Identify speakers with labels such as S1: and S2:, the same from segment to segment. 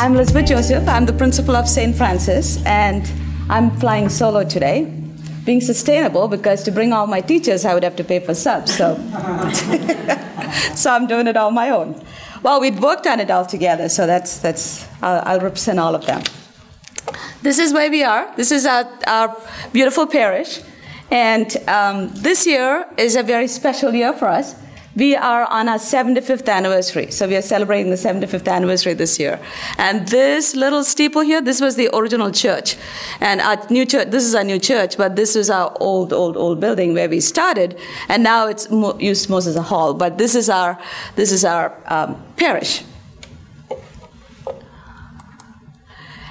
S1: I'm Elizabeth Joseph. I'm the principal of St. Francis, and I'm flying solo today, being sustainable because to bring all my teachers, I would have to pay for subs. So, so I'm doing it on my own. Well, we'd worked on it all together, so I'll represent all of them. This is where we are. This is our beautiful parish, and this year is a very special year for us. We are on our 75th anniversary, so we are celebrating the 75th anniversary this year. And this little steeple here, this was the original church. And our new church, this is our new church, but this is our old building where we started, and now it's used most as a hall. But this is our parish.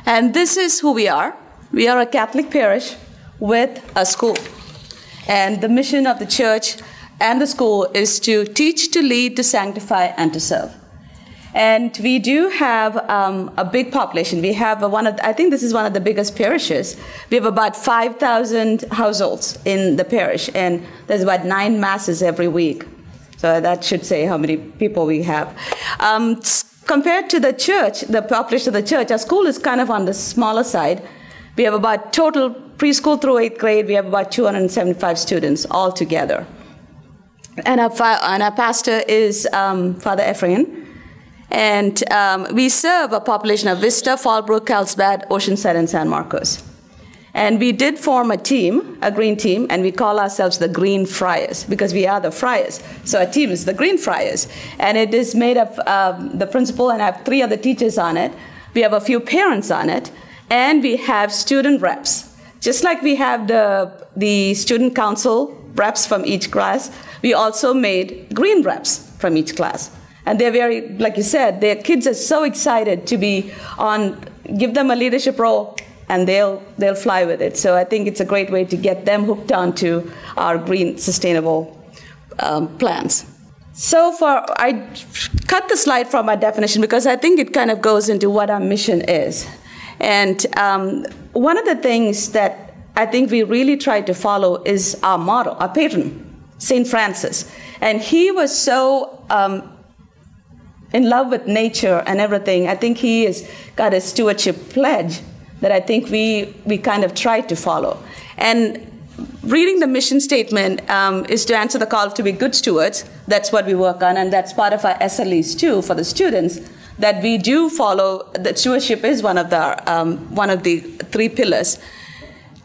S1: And this is who we are. We are a Catholic parish with a school. And the mission of the church and the school is to teach, to lead, to sanctify, and to serve. And we do have a big population. We have I think this is one of the biggest parishes. We have about 5,000 households in the parish, and there's about 9 masses every week. So that should say how many people we have. Compared to the church, the population of the church, our school is kind of on the smaller side. We have about total preschool through 8th grade, we have about 275 students altogether. And our pastor is Father Ephraim. And we serve a population of Vista, Fallbrook, Carlsbad, Oceanside, and San Marcos. And we did form a team, a green team, and we call ourselves the Green Friars because we are the friars. So our team is the Green Friars. And it is made of the principal, and I have 3 other teachers on it. We have a few parents on it, and we have student reps. Just like we have the student council reps from each class, we also made green reps from each class. And they're very, like you said, their kids are so excited to be on, give them a leadership role, and they'll fly with it. So I think it's a great way to get them hooked onto our green, sustainable plans. So I cut the slide from our definition because I think it kind of goes into what our mission is. And one of the things that I think we really try to follow is our model, our patron, St. Francis. And he was so in love with nature and everything. I think he has got a stewardship pledge that I think we kind of try to follow. And reading the mission statement is to answer the call to be good stewards. That's what we work on, and that's part of our SLEs too for the students, that we do follow. That stewardship is one of the 3 pillars.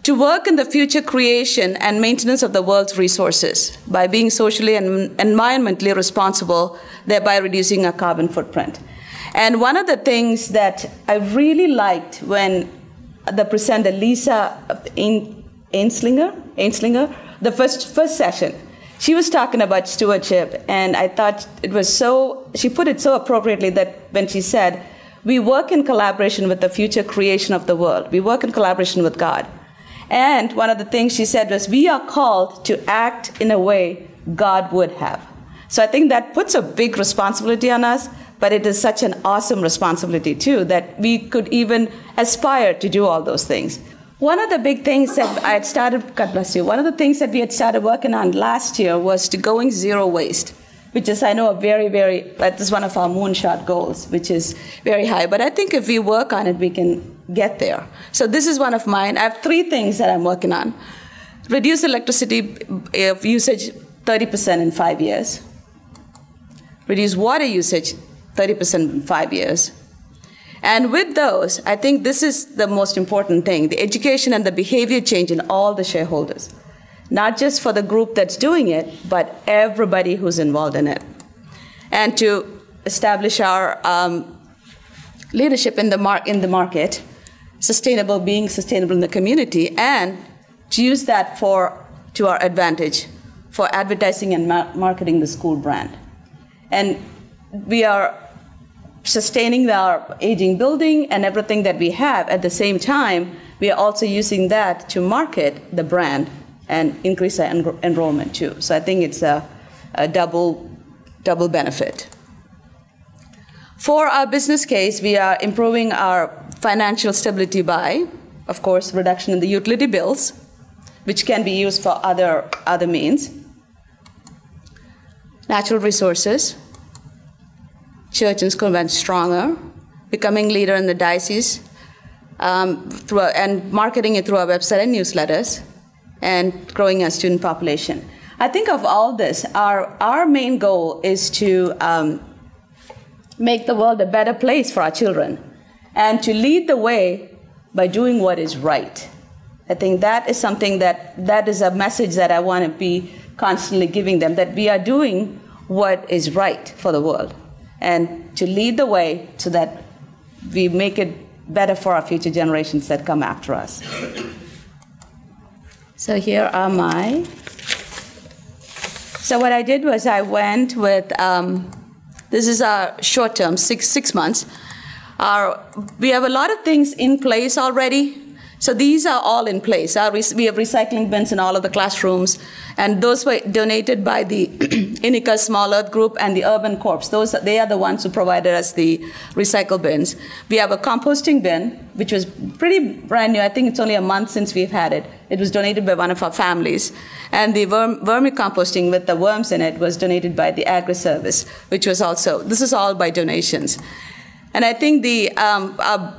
S1: To work in the future creation and maintenance of the world's resources by being socially and environmentally responsible, thereby reducing our carbon footprint. And one of the things that I really liked when the presenter, Lisa Ainslinger, the first session, she was talking about stewardship, and I thought it was she put it so appropriately that when she said, we work in collaboration with the future creation of the world. We work in collaboration with God. And one of the things she said was, we are called to act in a way God would have. So I think that puts a big responsibility on us, but it is such an awesome responsibility too, that we could even aspire to do all those things. One of the big things that I had started, God bless you, one of the things that we had started working on last year was to going zero waste, which is, I know, that is one of our moonshot goals, which is very high. But I think if we work on it, we can get there. So this is one of mine. I have 3 things that I'm working on. Reduce electricity usage 30% in 5 years. Reduce water usage 30% in 5 years. And with those, I think this is the most important thing, the education and the behavior change in all the shareholders. Not just for the group that's doing it, but everybody who's involved in it. And to establish our leadership in the market, being sustainable in the community, and to use that to our advantage for advertising and marketing the school brand. And we are sustaining our aging building and everything that we have. At the same time, we are also using that to market the brand and increase our enrollment too. So I think it's a double benefit. For our business case, we are improving our financial stability by, of course, reduction in the utility bills, which can be used for other means. Natural resources, church and school went stronger, becoming leader in the diocese, and marketing it through our website and newsletters, and growing our student population. I think of all this, our main goal is to make the world a better place for our children, and to lead the way by doing what is right. I think that is something that is a message that I want to be constantly giving them, that we are doing what is right for the world, and to lead the way so that we make it better for our future generations that come after us. So here are my... So what I did was I went with, this is our short term, six months. We have a lot of things in place already. So these are all in place. We have recycling bins in all of the classrooms, and those were donated by the INICA Small Earth Group and the Urban Corps. They are the ones who provided us the recycle bins. We have a composting bin, which was pretty brand new. I think it's only a month since we've had it. It was donated by one of our families. And the vermicomposting with the worms in it was donated by the Agri-Service, which was also, this is all by donations. And I think the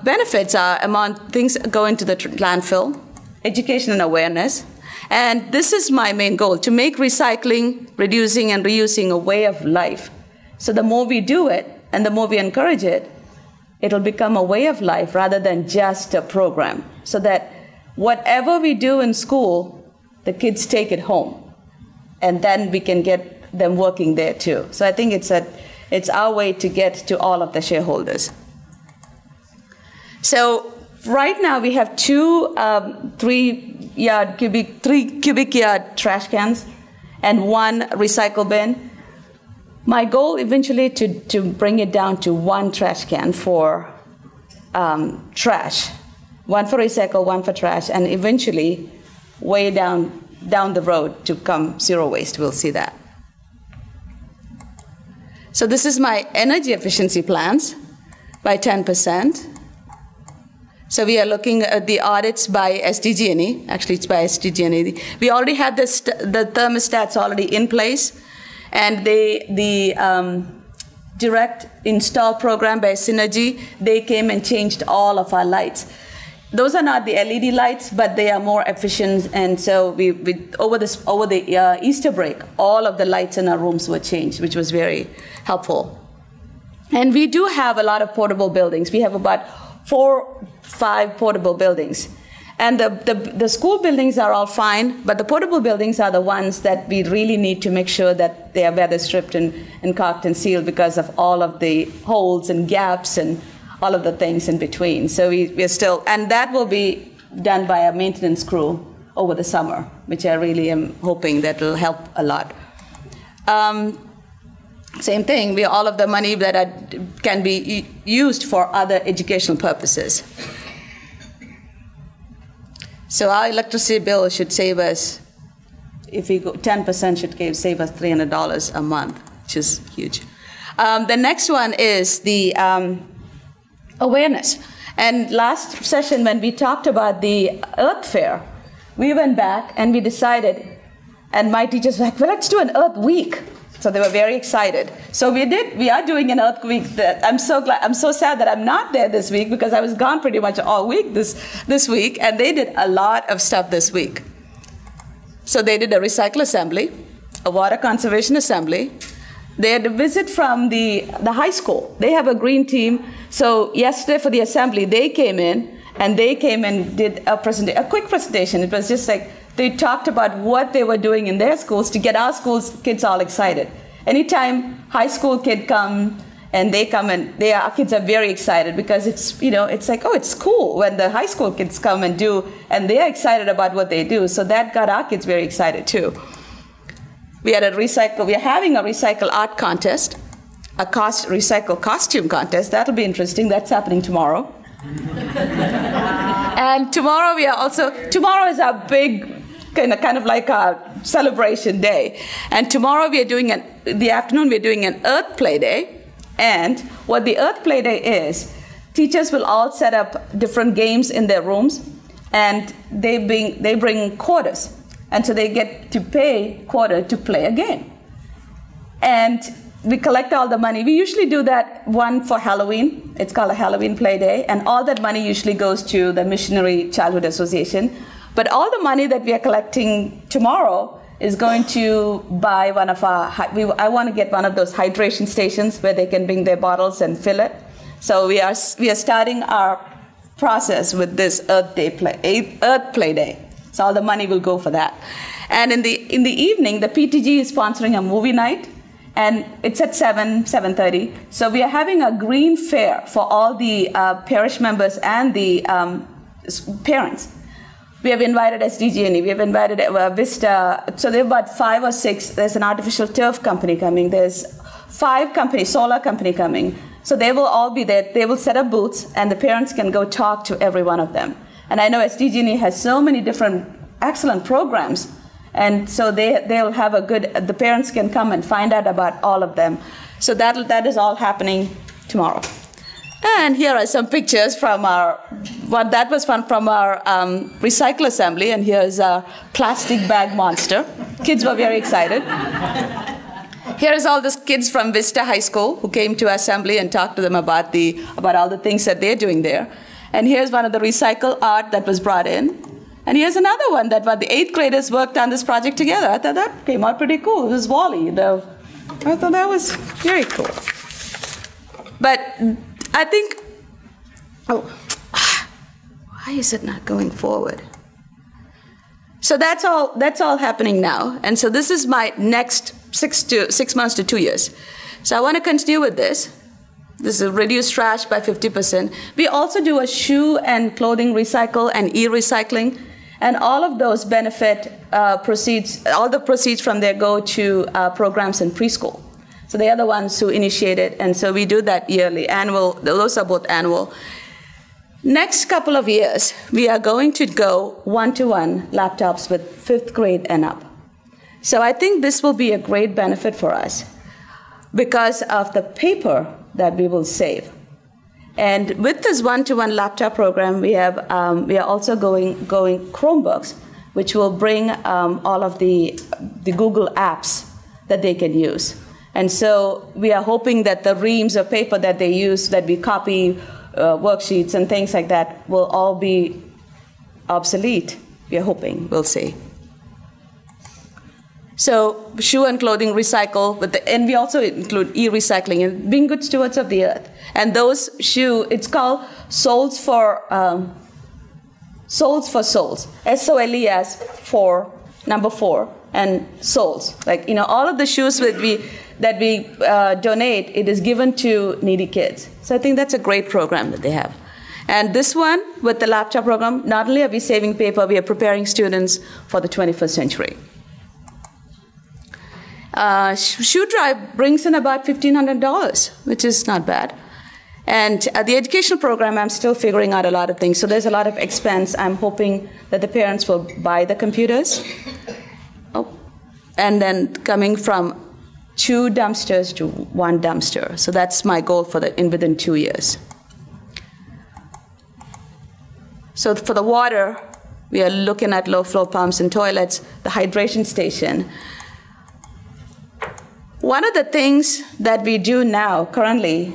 S1: benefits are among things going to the landfill, education and awareness. And this is my main goal, to make recycling, reducing, and reusing a way of life. So the more we do it, and the more we encourage it, it'll become a way of life rather than just a program. So that whatever we do in school, the kids take it home. And then we can get them working there too. So I think it's our way to get to all of the shareholders. So right now we have two 3 cubic yard trash cans and one recycle bin. My goal eventually to bring it down to one trash can for trash, one for recycle, one for trash, and eventually way down the road to come zero waste. We'll see that. So this is my energy efficiency plans by 10%. So we are looking at the audits by SDG&E. Actually, it's by SDG&E. We already had the thermostats already in place, and the direct install program by Synergy, they came and changed all of our lights. Those are not the LED lights, but they are more efficient. And so over the Easter break, all of the lights in our rooms were changed, which was very helpful. And we do have a lot of portable buildings. We have about 4-5 portable buildings. And the school buildings are all fine, but the portable buildings are the ones that we really need to make sure that they are weather stripped and caulked and sealed because of all of the holes and gaps and all of the things in between. So we're still, and that will be done by a maintenance crew over the summer, which I really am hoping that will help a lot. Same thing, all of the money that can be used for other educational purposes. So our electricity bill should save us, if we go 10% should save us $300 a month, which is huge. The next one is the awareness. And last session when we talked about the Earth Fair, we went back and we decided, and my teachers were like, well, let's do an Earth Week. So they were very excited. So we are doing an Earth Week. I'm so sad that I'm not there this week because I was gone pretty much all week this week, and they did a lot of stuff this week. So they did a recycle assembly, a water conservation assembly. They had a visit from the high school. They have a green team. So yesterday for the assembly, they came in and did a quick presentation. It was just like they talked about what they were doing in their schools to get our kids all excited. Anytime high school kid come and our kids are very excited because it's like, oh, it's cool when the high school kids come and they're excited about what they do. So that got our kids very excited too. We are having a recycle art contest, a recycle costume contest. That'll be interesting. That's happening tomorrow. And tomorrow tomorrow is our big kind of like a celebration day. And tomorrow the afternoon we're doing an Earth Play Day. And what the Earth Play Day is, teachers will all set up different games in their rooms, and they bring quarters. And so they get to pay quarter to play a game. And we collect all the money. We usually do that one for Halloween. It's called a Halloween play day. And all that money usually goes to the Missionary Childhood Association. But all the money that we are collecting tomorrow is going to buy one of our, I want to get one of those hydration stations where they can bring their bottles and fill it. So we are starting our process with this Earth Play Day. So all the money will go for that. And in the evening, the PTG is sponsoring a movie night. And it's at 7:30. So we are having a green fair for all the parish members and the parents. We have invited SDG&E, we have invited Vista. So there are about 5 or 6. There's an artificial turf company coming. There's 5 companies, solar company coming. So they will all be there. They will set up booths, and the parents can go talk to every one of them. And I know SDG&E has so many different excellent programs. And so they'll have the parents can come and find out about all of them. So that is all happening tomorrow. And here are some pictures from our recycle assembly. And here's a plastic bag monster. Kids were very excited. Here is all the kids from Vista High School who came to assembly and talked to them about all the things that they're doing there. And here's one of the recycle art that was brought in. And here's another one that the 8th graders worked on this project together. I thought that came out pretty cool. It was Wally. I thought that was very cool. But I think, why is it not going forward? So that's all happening now. And so this is my next 6 months to 2 years. So I want to continue with this. This is reduce trash by 50%. We also do a shoe and clothing recycle and e-recycling. And all of those benefit all the proceeds from there go to programs in preschool. So they are the ones who initiate it, and so we do that yearly, annual. Those are both annual. Next couple of years, we are going to go one-to-one laptops with 5th grade and up. So I think this will be a great benefit for us because of the paper that we will save. And with this one-to-one laptop program, we are also going Chromebooks, which will bring all of the Google apps that they can use. And so we are hoping that the reams of paper that they use, that we copy worksheets and things like that, will all be obsolete. We are hoping, we'll see. So shoe and clothing recycle, and we also include e-recycling and being good stewards of the earth. And those it's called Souls for Souls. SOLES for number 4 and souls. Like, all of the shoes that we donate, it is given to needy kids. So I think that's a great program that they have. And this one, with the laptop program, not only are we saving paper, we are preparing students for the 21st century. Shoe Drive brings in about $1,500, which is not bad. And the educational program, I'm still figuring out a lot of things. So there's a lot of expense. I'm hoping that the parents will buy the computers. And then coming from 2 dumpsters to 1 dumpster. So that's my goal within 2 years. So for the water, we are looking at low flow pumps and toilets, the hydration station. One of the things that we do now, currently,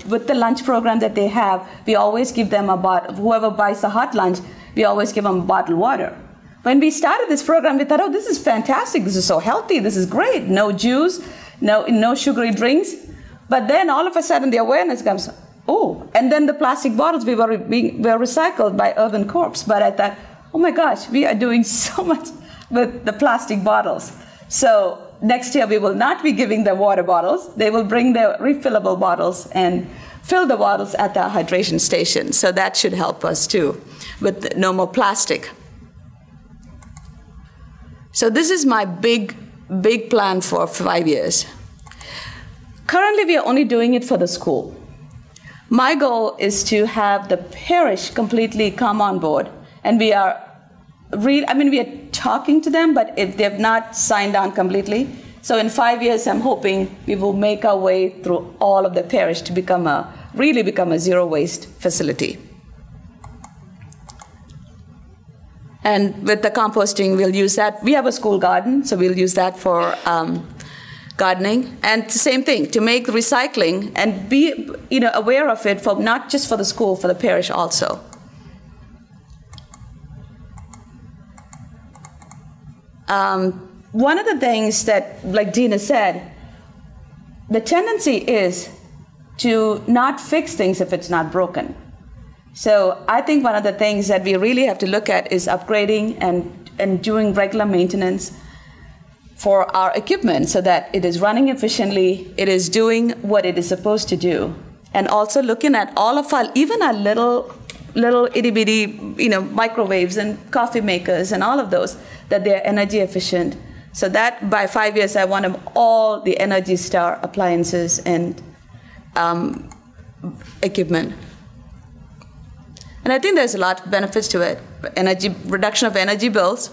S1: with the lunch program that they have, we always give them whoever buys a hot lunch, we always give them bottled water. When we started this program, we thought, oh, this is fantastic, this is so healthy, this is great, no juice, no sugary drinks. But then all of a sudden the awareness comes, oh, and then the plastic bottles were recycled by Urban Corps. But I thought, oh my gosh, we are doing so much with the plastic bottles. So next year, we will not be giving them water bottles. They will bring their refillable bottles and fill the bottles at the hydration station. So that should help us, too, with no more plastic. So this is my big plan for 5 years. Currently, we are only doing it for the school. My goal is to have the parish completely come on board. And we are talking to them, but if they've not signed on completely. So in 5 years, I'm hoping we will make our way through all of the parish to really become a zero-waste facility. And with the composting, we'll use that. We have a school garden, so we'll use that for gardening, and the same thing, to make recycling and be aware of it, for not just for the school, for the parish also. One of the things that, like Dina said, the tendency is to not fix things if it's not broken. So I think one of the things that we really have to look at is upgrading and doing regular maintenance for our equipment so that it is running efficiently, it is doing what it is supposed to do. And also looking at all of our, even our little itty bitty, microwaves and coffee makers and all of those, that they're energy efficient. So that by 5 years, I want them all the Energy Star appliances and equipment. And I think there's a lot of benefits to it. Reduction of energy bills,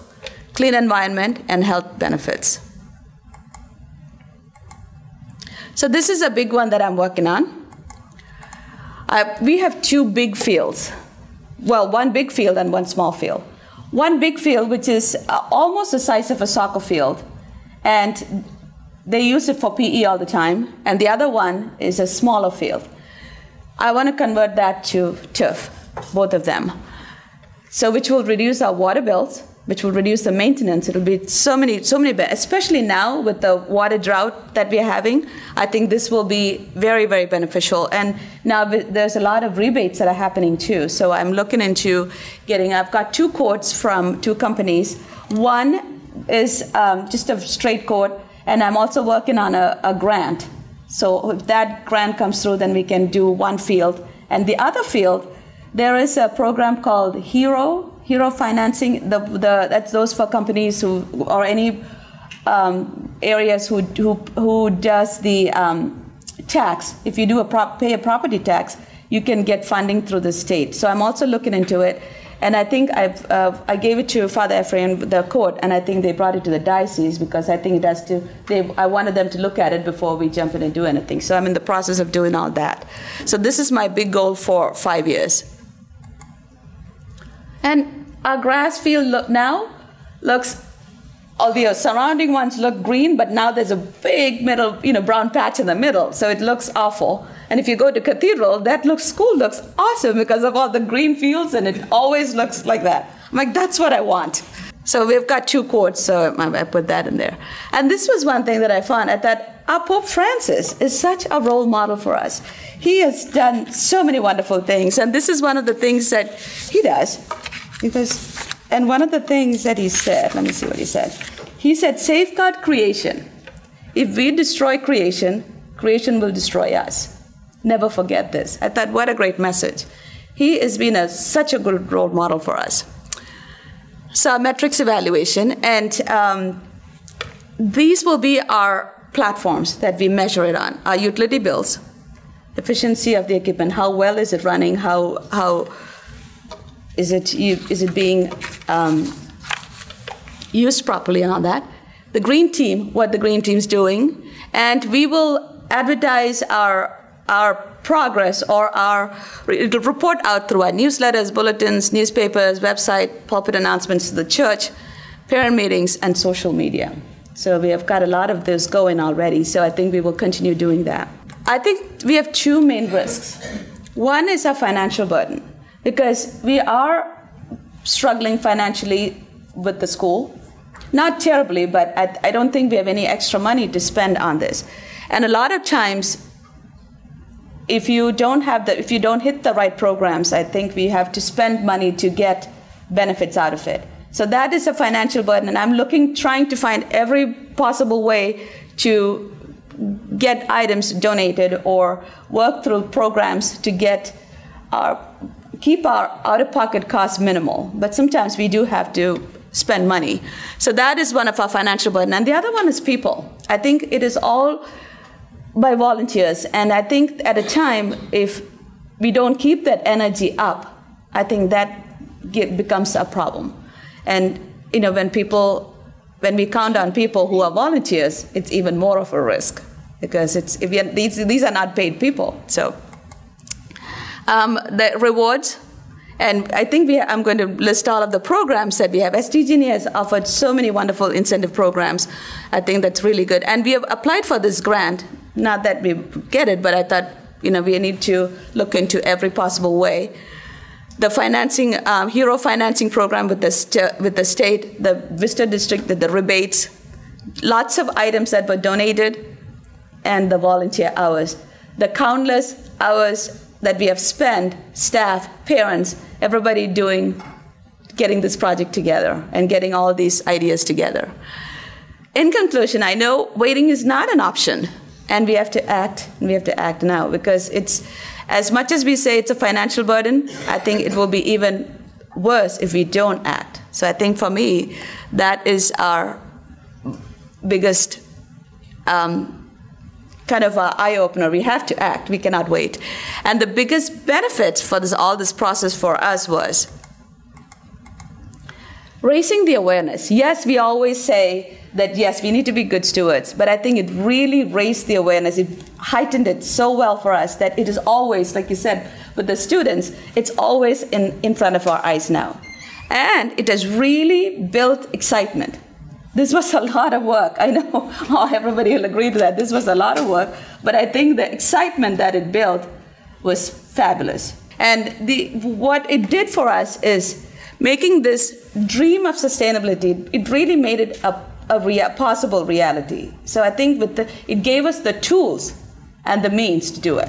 S1: clean environment, and health benefits. So this is a big one that I'm working on. We have 2 big fields. Well, 1 big field and 1 small field. 1 big field, which is almost the size of a soccer field, and they use it for PE all the time, and the other one is a smaller field. I want to convert that to turf, both of them. So which will reduce our water bills, which will reduce the maintenance. It'll be so many, especially now with the water drought that we're having. I think this will be very, very beneficial. And now there's a lot of rebates that are happening too. So I'm looking into I've got 2 quotes from 2 companies. One is just a straight quote, and I'm also working on a grant. So if that grant comes through, then we can do 1 field. And the other field, there is a program called Hero financing. That's those for companies who, or any areas who does the tax. If you do pay a property tax, you can get funding through the state. So I'm also looking into it, and I think I gave it to Father Ephraim, the court, and I think they brought it to the diocese because I think it has to. I wanted them to look at it before we jump in and do anything. So I'm in the process of doing all that. So this is my big goal for 5 years. And our grass field now looks, although surrounding ones look green, but now there's a big middle, brown patch in the middle, so it looks awful. And if you go to Cathedral, school looks awesome because of all the green fields, and it always looks like that. I'm like, that's what I want. So we've got 2 quotes, so I put that in there. And this was one thing that I found, that our Pope Francis is such a role model for us. He has done so many wonderful things, and this is one of the things that he does. And one of the things that he said, let me see what he said. He said, safeguard creation. If we destroy creation, creation will destroy us. Never forget this. I thought, what a great message. He has been such a good role model for us. So metrics evaluation, and these will be our platforms that we measure it on. Our utility bills, efficiency of the equipment, how well is it running, how is it being used properly and all that. The green team, what the green team's doing, and we will advertise our progress, or it'll report out through our newsletters, bulletins, newspapers, website, pulpit announcements to the church, parent meetings, and social media. So we have got a lot of this going already, so I think we will continue doing that. I think we have 2 main risks. One is our financial burden, because we are struggling financially with the school. Not terribly, but I don't think we have any extra money to spend on this. And a lot of times, if you don't hit the right programs, I think we have to spend money to get benefits out of it. So that is a financial burden, and I'm trying to find every possible way to get items donated or work through programs to keep our out-of-pocket costs minimal. But sometimes we do have to spend money. So that is one of our financial burden. And the other one is people. I think it is all by volunteers. And I think at a time, if we don't keep that energy up, I think that becomes a problem. And when we count on people who are volunteers, it's even more of a risk, because these are not paid people. So the rewards And I think I'm going to list all of the programs that we have. SDG&E has offered so many wonderful incentive programs. I think that's really good. And we have applied for this grant. Not that we get it, but I thought, we need to look into every possible way. The financing, hero financing program with the state, the Vista District, the rebates, lots of items that were donated, and the volunteer hours. The countless hours that we have spent, staff, parents, everybody getting this project together and getting all these ideas together. In conclusion, I know waiting is not an option, and we have to act, and we have to act now, because it's, as much as we say it's a financial burden, I think it will be even worse if we don't act. So I think for me, that is our biggest kind of an eye-opener. We have to act. We cannot wait. And the biggest benefit for all this process for us was raising the awareness. Yes, we always say that, yes, we need to be good stewards, but I think it really raised the awareness. It heightened it so well for us that it is always, like you said, with the students, it's always in front of our eyes now. And it has really built excitement. This was a lot of work. I know everybody will agree to that. This was a lot of work, but I think the excitement that it built was fabulous. And what it did for us is making this dream of sustainability, it really made it a possible reality. So I think it gave us the tools and the means to do it.